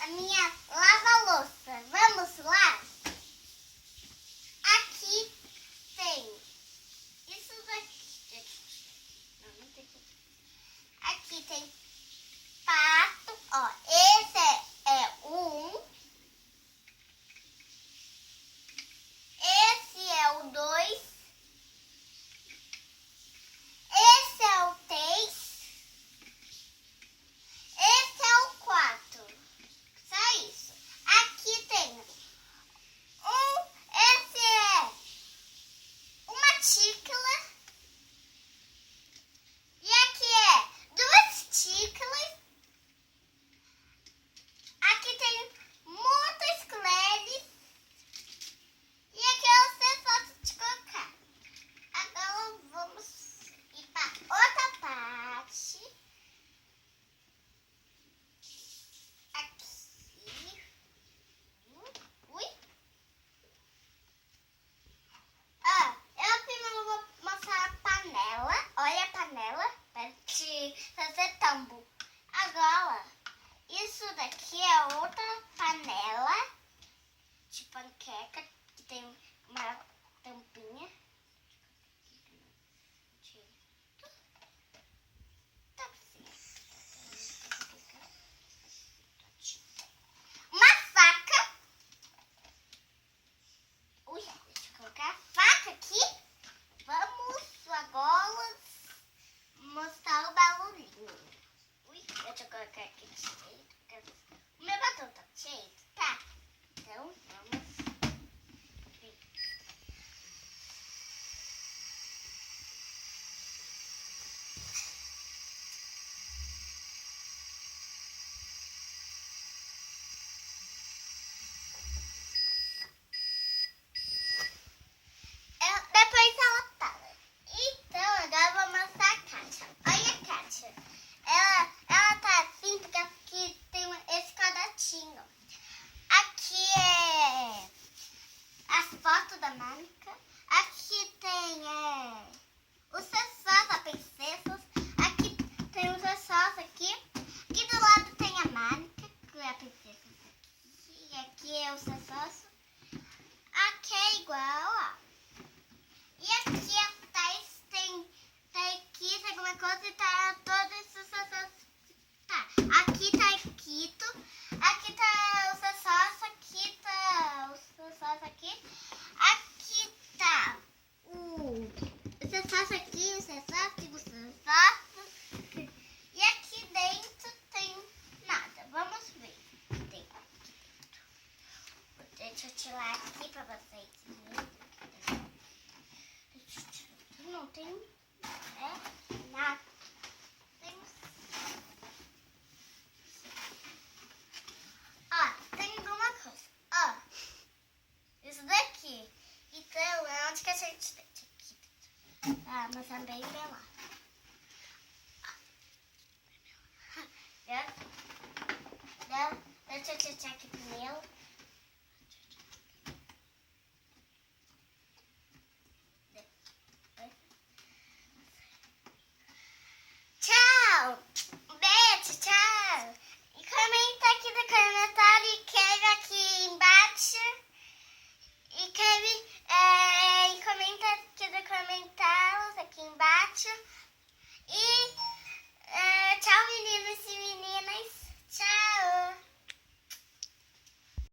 minha lava-louça. Vamos lá? Aqui tem isso daqui. Não tem aqui. Aqui tem pato. Ó, esse é o 1. Esse é o 2. Esse é o 3. Esse é o 4. Só isso. Aqui tem esse é uma xícara. E aqui é 2 xícaras. Aqui tem muitas colheres. E aqui é o cesso de colocar. Agora vamos ir para outra parte. Aqui. Ui. Eu primeiro vou mostrar a panela. Olha a panela para te fazer tambo. Agora, isso daqui é outra panela de panqueca que tem uma tampinha. Uma faca. Ui, deixa eu colocar a faca aqui. Vamos agora mostrar o barulhinho. Ui, deixa eu colocar aqui direito. O meu batom tá cheio, tá? Então, vamos ver. Depois ela para. Então, agora eu vou mostrar a caixa. Olha a caixa. Ela tá assim porque aqui tem esse quadradinho. Aqui é as fotos da Mônica. Aqui tem os acessórios da princesa. Aqui tem os acessórios aqui. Aqui do lado tem a Mônica, que é a princesa. E aqui é os acessórios. Aqui é igual, ó. E aqui atrás tem aqui alguma coisa e tá todos os acessórios. Tá, aqui tá Quito, aqui tá os acessórios, aqui tá os acessórios aqui. Aqui tá os acessórios aqui, os acessórios. E aqui dentro tem nada. Vamos ver. Tem aqui dentro. Deixa eu tirar aqui pra vocês verem. Não tem nada. Tem alguma coisa. Isso daqui. Então, é onde que a gente tem aqui. Mas é bem lá.